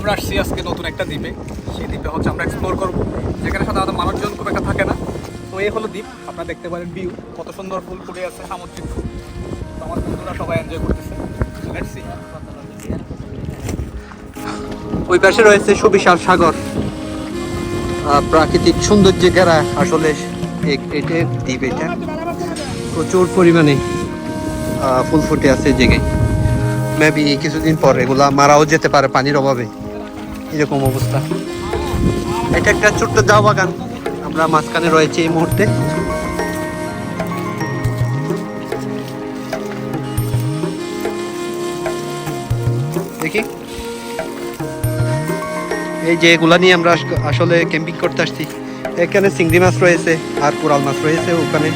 আমরা আসছি আজকে নতুন একটা দ্বীপে। সেই দ্বীপে হচ্ছে আমরা এক্সপ্লোর করবো, যেখানে সাধারণত মানুষজন খুব একটা থাকে না। তো এই হলো দ্বীপ, আপনারা দেখতে পারেন ভিউ কত সুন্দর, ফুল ফুটে আছে, সামুদ্রিক ফুল। তো আমার বন্ধুরা সবাই এনজয় করতেছে। Let's see. ওই পাশে রয়েছে সুবিশাল সাগর, প্রাকৃতিক সৌন্দর্যে ঘেরা। আসলে এটা দ্বীপ, এটা প্রচুর পরিমাণে ফুল ফুটে আছে এই জায়গায়। মেবি কিছুদিন পর এগুলা মারাও যেতে পারে পানির অভাবে, এরকম অবস্থা। এটা একটা ছোট্ট চা বাগান, আমরা মাঝখানে রয়েছে এই মুহূর্তে। দেখি এই যে এগুলা নিয়ে আমরা আসলে ক্যাম্পিং করতে আসছি। এখানে চিংড়ি মাছ রয়েছে আর কোরাল মাছ রয়েছে ওখানে।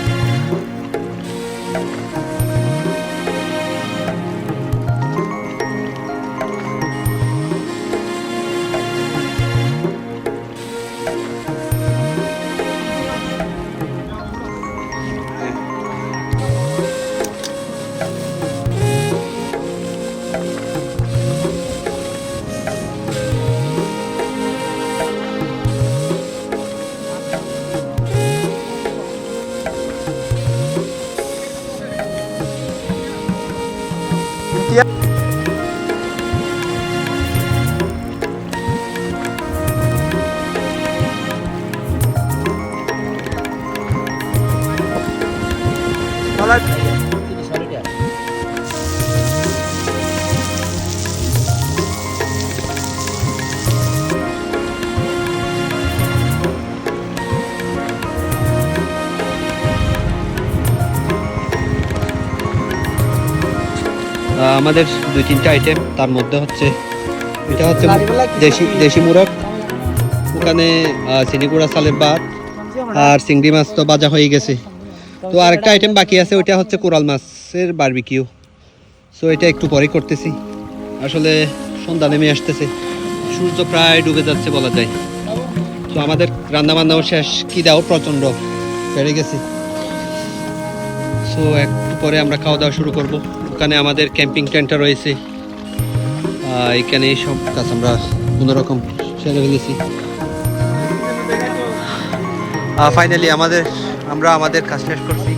আমাদের 2-3টা আইটেম, তার মধ্যে হচ্ছে এটা হচ্ছে দেশি মুরগ, ওখানে চিনিগুড়া চালের ভাত আর চিংড়ি মাছ তো ভাজা হয়ে গেছে। তো আরেকটা আইটেম বাকি আছে, ওইটা হচ্ছে কোরাল মাছের বারবিকিউ। সো এটা একটু পরেই করতেছি। আসলে সন্ধ্যা নেমে আসতেছে, সূর্য প্রায় ডুবে যাচ্ছে বলা যায়। তো আমাদের রান্না বান্নাও শেষ, খিদাও প্রচণ্ড বেড়ে গেছে। সো একটু পরে আমরা খাওয়া দাওয়া শুরু করব। ওখানে আমাদের ক্যাম্পিং টেন্টটা রয়েছে, এখানে সব কাজ আমরা কোনোরকম সেরে ফেলেছি। ফাইনালি আমরা আমাদের কাজ শেষ করছি।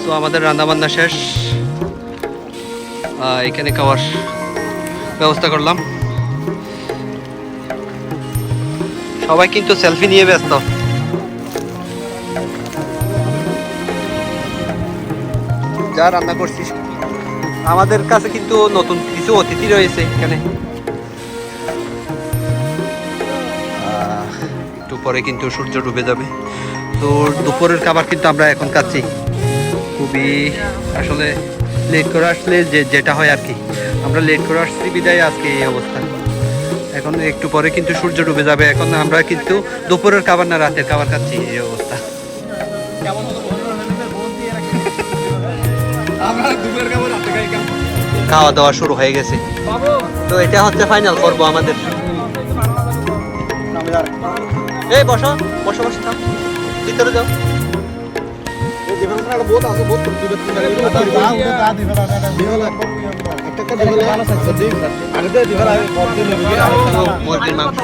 সো আমাদের রান্নাবান্না শেষ, এখানে খাওয়ার ব্যবস্থা করলাম। সবাই কিন্তু সেলফি নিয়ে ব্যস্ত। যা রান্না করছি, আমাদের কাছে কিন্তু নতুন কিছু অতিথি রয়েছে এখানে। একটু পরে কিন্তু সূর্য ডুবে যাবে। তো দুপুরের খাবার কিন্তু আমরা এখন খাচ্ছি। খুবই আসলে লেট করে আসলে যেটা হয় আর কি, আমরা লেট করে আসছি বিদায় আজকে এই অবস্থা। এখন একটু পরে কিন্তু সূর্য ডুবে যাবে। এখন আমরা কিন্তু দুপুরের খাবার না রাতের খাবার খাচ্ছি, এই অবস্থা। খাওয়া দাওয়া শুরু হয়ে গেছে। তো এটা হচ্ছে ফাইনাল করবো আমাদের। এই বসো বসো বসো, ভিতরে যাও। মুরগির মাংস